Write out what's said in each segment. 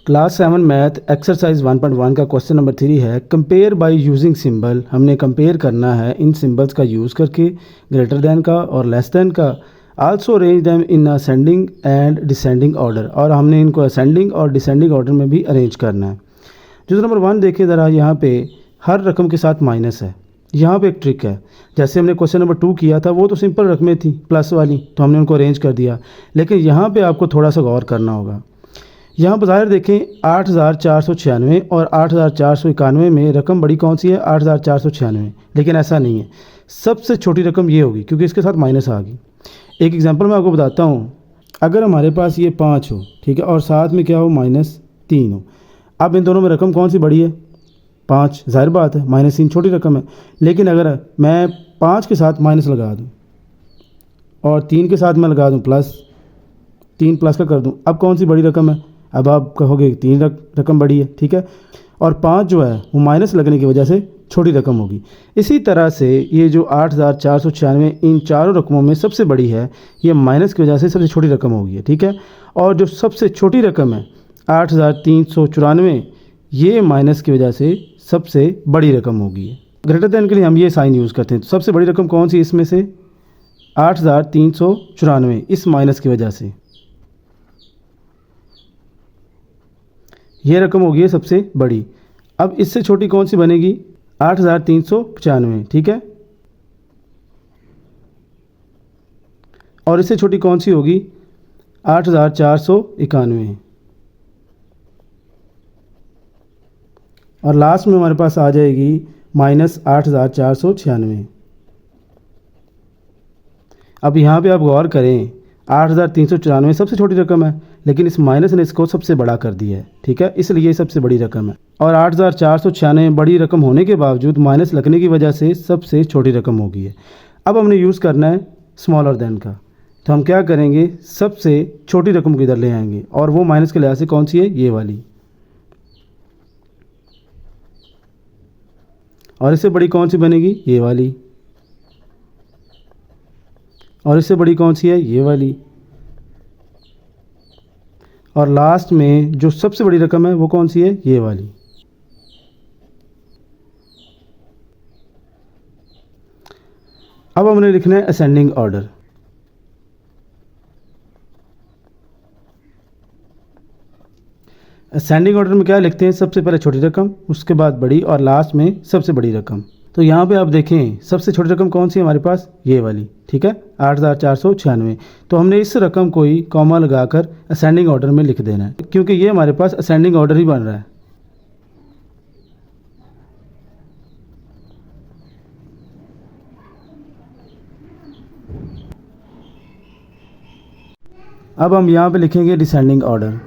Class 7 math exercise 1.1 का question number 3 है। Compare by using symbol. हमने कंपेयर करना है इन सिंबल्स का यूज़ करके, ग्रेटर दैन का और लेस दैन का। Also arrange them in ascending and descending order, और हमने इनको असेंडिंग और डिसेंडिंग ऑर्डर में भी अरेंज करना है। जो नंबर 1 देखिए ज़रा, यहाँ पे हर रकम के साथ माइनस है। यहाँ पे एक ट्रिक है, जैसे हमने क्वेश्चन नंबर 2 किया था वो तो सिंपल रकमें थी प्लस वाली, तो हमने उनको अरेंज कर दिया। लेकिन यहाँ पे आपको थोड़ा सा गौर करना होगा। यहाँ बाहर देखें 8496 और 8491 में रकम बड़ी कौन सी है? 8496। लेकिन ऐसा नहीं है, सबसे छोटी रकम ये होगी क्योंकि इसके साथ माइनस आ गई। एक एग्जांपल मैं आपको बताता हूँ। अगर हमारे पास ये 5 हो, ठीक है, और साथ में क्या हो? -3 हो। अब इन दोनों में रकम कौन सी बड़ी है? 5। जाहिर बात है, -3 छोटी रकम है। लेकिन अगर मैं 5 के साथ माइनस लगा दूँ और 3 के साथ मैं लगा दूँ प्लस, 3 प्लस का कर दूँ, अब कौन सी बड़ी रकम है? अब आप कहोगे 3 रकम बड़ी है, ठीक है, और 5 जो है वो माइनस लगने की वजह से छोटी रकम होगी। इसी तरह से ये जो 8496 इन चारों रकमों में सबसे बड़ी है, ये माइनस की वजह से सबसे छोटी रकम होगी, ठीक है। और जो सबसे छोटी रकम है 8394, ये माइनस की वजह से सबसे बड़ी रकम होगी। ग्रेटर देन के लिए हम ये साइन यूज़ करते हैं। तो सबसे बड़ी रकम कौन सी इसमें से? 8394, इस माइनस की वजह से ये रकम होगी है सबसे बड़ी। अब इससे छोटी कौन सी बनेगी? 8395, ठीक है, और इससे छोटी कौन सी होगी? 8491, और लास्ट में हमारे पास आ जाएगी -8496। अब यहाँ पे आप गौर करें, 8394 सबसे छोटी रकम है, लेकिन इस माइनस ने इसको सबसे बड़ा कर दिया है, ठीक है, इसलिए ये सबसे बड़ी रकम है। और 8496 बड़ी रकम होने के बावजूद माइनस लगने की वजह से सबसे छोटी रकम हो गई है। अब हमने यूज़ करना है स्मॉलर देन का। तो हम क्या करेंगे? सबसे छोटी रकम को इधर ले आएंगे, और वो माइनस के लिहाज से कौन सी है? ये वाली। और इससे बड़ी कौन सी बनेगी? ये वाली। और इससे बड़ी कौन सी है? ये वाली। और लास्ट में जो सबसे बड़ी रकम है वो कौन सी है? ये वाली। अब हमने लिखना है असेंडिंग ऑर्डर। असेंडिंग ऑर्डर में क्या लिखते हैं? सबसे पहले छोटी रकम, उसके बाद बड़ी, और लास्ट में सबसे बड़ी रकम। तो यहाँ पे आप देखें सबसे छोटी रकम कौन सी है हमारे पास? ये वाली, ठीक है, 8496। तो हमने इस रकम को ही कॉमा लगाकर असेंडिंग ऑर्डर में लिख देना है, क्योंकि ये हमारे पास असेंडिंग ऑर्डर ही बन रहा है। अब हम यहाँ पे लिखेंगे डिसेंडिंग ऑर्डर।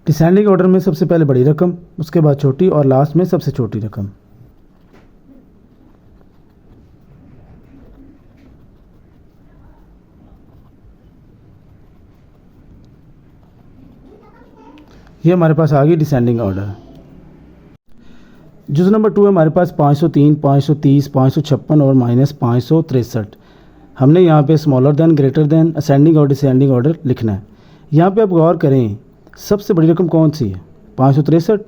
डिसेंडिंग ऑर्डर में सबसे पहले बड़ी रकम, उसके बाद छोटी, और लास्ट में सबसे छोटी रकम। ये हमारे पास आ गई डिसेंडिंग ऑर्डर। जो नंबर 2 है हमारे पास 503, 530, 556 और -563। हमने यहाँ पे smaller than, greater than, ascending और डिसेंडिंग ऑर्डर लिखना है। यहाँ पे आप गौर करें सबसे बड़ी रकम कौन सी है? 563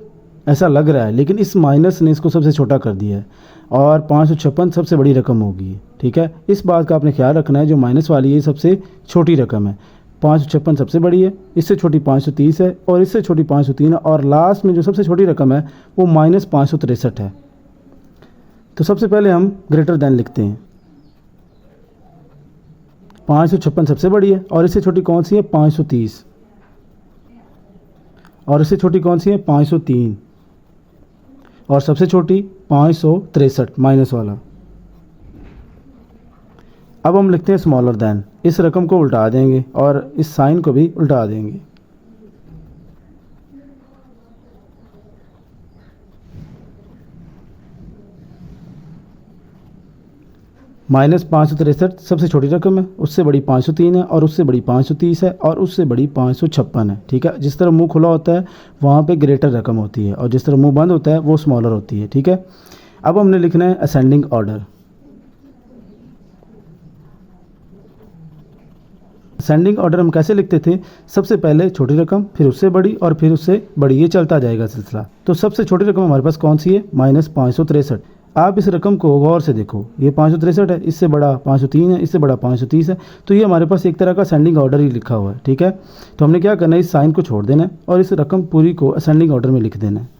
ऐसा लग रहा है, लेकिन इस माइनस ने इसको सबसे छोटा कर दिया है, और 556 सबसे बड़ी रकम होगी, ठीक है। इस बात का आपने ख्याल रखना है, जो माइनस वाली है सबसे छोटी रकम है। 556 सबसे बड़ी है, इससे छोटी 530 है, और इससे छोटी 503 है, और लास्ट में जो सबसे छोटी रकम है वो -563 है। तो सबसे पहले हम ग्रेटर देन लिखते हैं। 556 सबसे बड़ी है, और इससे छोटी कौन सी है? 530, और इससे छोटी कौन सी है? 503, और सबसे छोटी 563 माइनस वाला। अब हम लिखते हैं स्मॉलर देन। इस रकम को उल्टा देंगे और इस साइन को भी उल्टा देंगे। -563 सबसे छोटी रकम है, उससे बड़ी 503 है, और उससे बड़ी 530 है, और उससे बड़ी 556 है, ठीक है। जिस तरह मुंह खुला होता है वहाँ पे ग्रेटर रकम होती है, और जिस तरह मुंह बंद होता है वो स्मॉलर होती है, ठीक है। अब हमने लिखना है असेंडिंग ऑर्डर। सेंडिंग ऑर्डर हम कैसे लिखते थे, सबसे पहले छोटी रकम, फिर उससे बड़ी और फिर उससे बड़ी, ये चलता जाएगा सिलसिला। तो सबसे छोटी रकम हमारे पास कौन सी है, -563। आप इस रकम को गौर से देखो, ये 563 है, इससे बड़ा 503 है, इससे बड़ा 530 है, तो ये हमारे पास एक तरह का असेंडिंग ऑर्डर ही लिखा हुआ है। ठीक है, तो हमने क्या करना है, इस साइन को छोड़ देना है और इस रकम पूरी को असेंडिंग ऑर्डर में लिख देना है।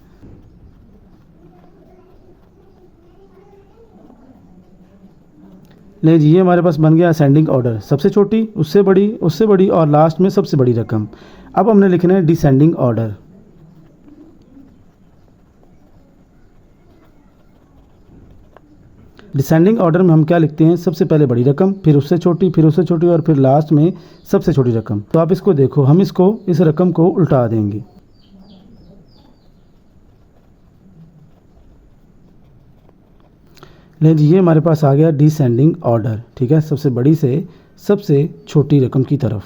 ले जी, ये हमारे पास बन गया असेंडिंग ऑर्डर, सबसे छोटी, उससे बड़ी और लास्ट में सबसे बड़ी रकम। अब हमने लिखना है डिसेंडिंग ऑर्डर। डिसेंडिंग ऑर्डर में हम क्या लिखते हैं, सबसे पहले बड़ी रकम, फिर उससे छोटी और फिर लास्ट में सबसे छोटी रकम। तो आप इसको देखो, हम इस रकम को उल्टा देंगे। ले जी, ये हमारे पास आ गया डिसेंडिंग ऑर्डर। ठीक है, सबसे बड़ी से सबसे छोटी रकम की तरफ।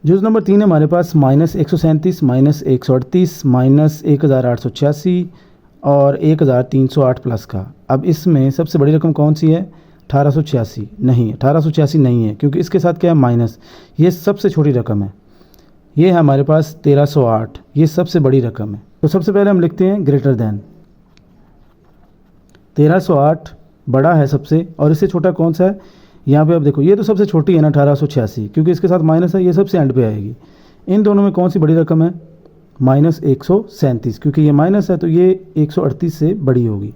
जूस नंबर 3 है हमारे पास -137, -138, -1886 और 1308 प्लस का। अब इसमें सबसे बड़ी रकम कौन सी है, 1886 नहीं, 1886 नहीं है, क्योंकि इसके साथ क्या है, माइनस। ये सबसे छोटी रकम है, ये है हमारे पास 1308, ये सबसे बड़ी रकम है। तो सबसे पहले हम लिखते हैं ग्रेटर दैन। 1308 बड़ा है सबसे, और इससे छोटा कौन सा है, यहाँ पे आप देखो, ये तो सबसे छोटी है ना 1886, क्योंकि इसके साथ माइनस है, ये सबसे एंड पे आएगी। इन दोनों में कौन सी बड़ी रकम है, -137, क्योंकि ये माइनस है तो ये 138 से बड़ी होगी।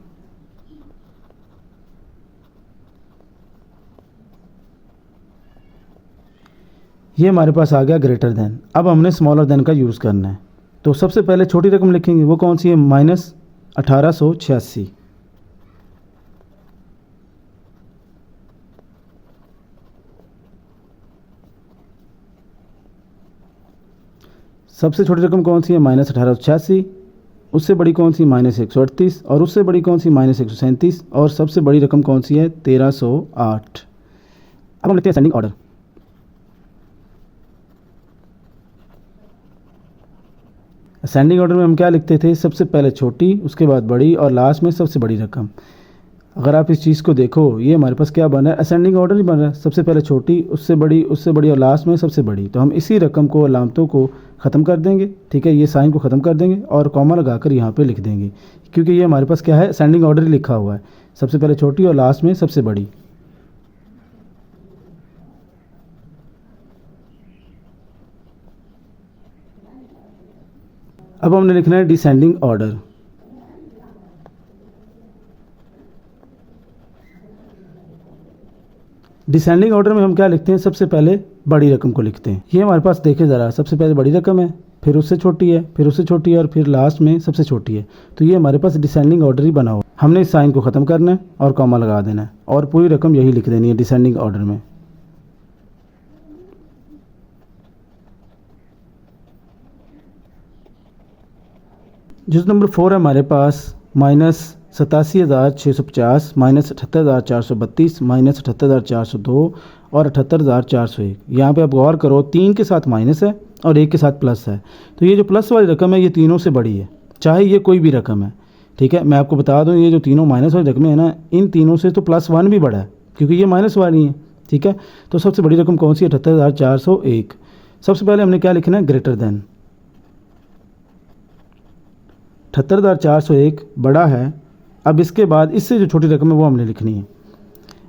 ये हमारे पास आ गया ग्रेटर देन। अब हमने स्मॉलर देन का यूज़ करना है, तो सबसे पहले छोटी रकम लिखेंगे, वो कौन सी है, -1886। सबसे छोटी रकम कौन सी है, -1886, उससे बड़ी कौन सी, -138, और उससे बड़ी कौन सी, -137, और सबसे बड़ी रकम कौन सी है, 1308। अब हम लिखते हैं असेंडिंग ऑर्डर। असेंडिंग ऑर्डर में हम क्या लिखते थे, सबसे पहले छोटी, उसके बाद बड़ी और लास्ट में सबसे बड़ी रकम। अगर आप इस चीज़ को देखो, ये हमारे पास क्या बन रहा है, असेंडिंग ऑर्डर ही बन रहा है, सबसे पहले छोटी, उससे बड़ी और लास्ट में सबसे बड़ी। तो हम इसी रकम को, अलामतों को ख़त्म कर देंगे। ठीक है, ये साइन को ख़त्म कर देंगे और कॉमा लगाकर यहाँ पे लिख देंगे, क्योंकि ये हमारे पास क्या है, असेंडिंग ऑर्डर ही लिखा हुआ है, सबसे पहले छोटी और लास्ट में सबसे बड़ी। अब हमने लिखना है डिसेंडिंग ऑर्डर। डिसेंडिंग ऑर्डर में हम क्या लिखते हैं, सबसे पहले बड़ी रकम को लिखते हैं। ये हमारे पास देखे ज़रा, सबसे पहले बड़ी रकम है, फिर उससे छोटी है, फिर उससे छोटी है और फिर लास्ट में सबसे छोटी है। तो ये हमारे पास डिसेंडिंग ऑर्डर ही बना हुआ। हमने इस साइन को ख़त्म करना है और कॉमा लगा देना है और पूरी रकम यही लिख देनी है डिसेंडिंग ऑर्डर में। जिस नंबर 4 है हमारे पास -87,650, -78,432, -78,402 और 78,401। यहाँ पे आप गौर करो, 3 के साथ माइनस है और 1 के साथ प्लस है। तो ये जो प्लस वाली रकम है, ये तीनों से बड़ी है, चाहे ये कोई भी रकम है। ठीक है, मैं आपको बता दूँ, ये जो तीनों माइनस वाली रकमें हैं ना, इन तीनों से तो +1 भी बड़ा है, क्योंकि ये माइनस वाली है। ठीक है, तो सबसे बड़ी रकम कौन सी है, 78,401। सबसे पहले हमने क्या लिखना है, ग्रेटर देन। 78,401 बड़ा है। अब इसके बाद इससे जो छोटी रकम है वो हमने लिखनी है।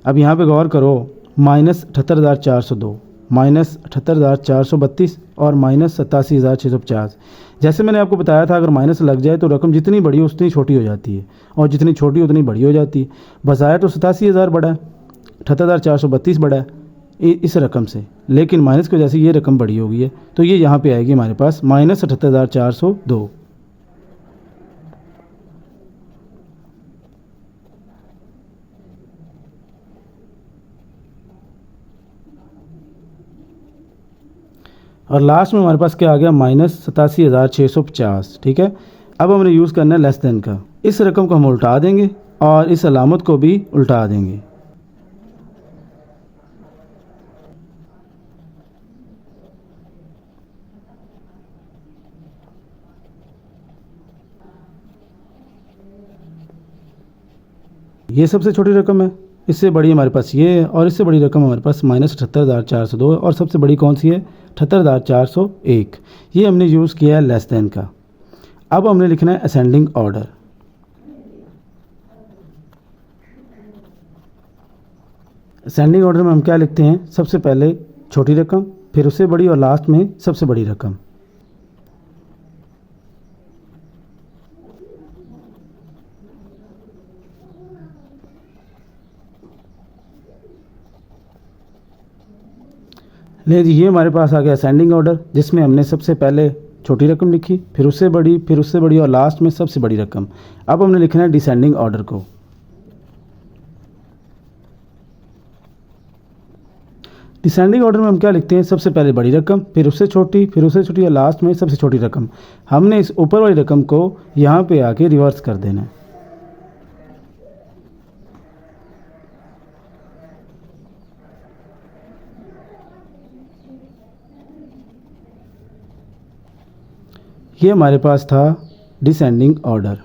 अब यहाँ पे गौर करो, -78,402, -78,432 और -87,650। जैसे मैंने आपको बताया था, अगर माइनस लग जाए तो रकम जितनी बड़ी हो उतनी छोटी हो जाती है, और जितनी छोटी उतनी बड़ी हो जाती है। बजाय तो 87,000 बड़ा है, 78,432 बड़ा है इस रकम से, लेकिन माइनस की वजह से ये रकम बड़ी हो गई है, तो ये यहाँ पे आएगी हमारे पास -78,402। और लास्ट में हमारे पास क्या आ गया, -87,650। ठीक है, अब हमने यूज़ करना है लेस देन का। इस रकम को हम उल्टा देंगे और इस अलामत को भी उल्टा देंगे। ये सबसे छोटी रकम है, इससे बड़ी हमारे पास ये है और इससे बड़ी रकम हमारे पास -78,402 है और सबसे बड़ी कौन सी है 78,401। ये हमने यूज़ किया है लेस देन का। अब हमने लिखना है असेंडिंग ऑर्डर। असेंडिंग ऑर्डर में हम क्या लिखते हैं, सबसे पहले छोटी रकम, फिर उससे बड़ी और लास्ट में सबसे बड़ी रकम। ले जी, ये हमारे पास आ गया असेंडिंग ऑर्डर, जिसमें हमने सबसे पहले छोटी रकम लिखी, फिर उससे बड़ी, फिर उससे बड़ी और लास्ट में सबसे बड़ी रकम। अब हमने लिखना है डिसेंडिंग ऑर्डर को। डिसेंडिंग ऑर्डर में हम क्या लिखते हैं, सबसे पहले बड़ी रकम, फिर उससे छोटी और लास्ट में सबसे छोटी रकम। हमने इस ऊपर वाली रकम को यहाँ पे आके रिवर्स कर देना है। ये हमारे पास था डिसेंडिंग ऑर्डर।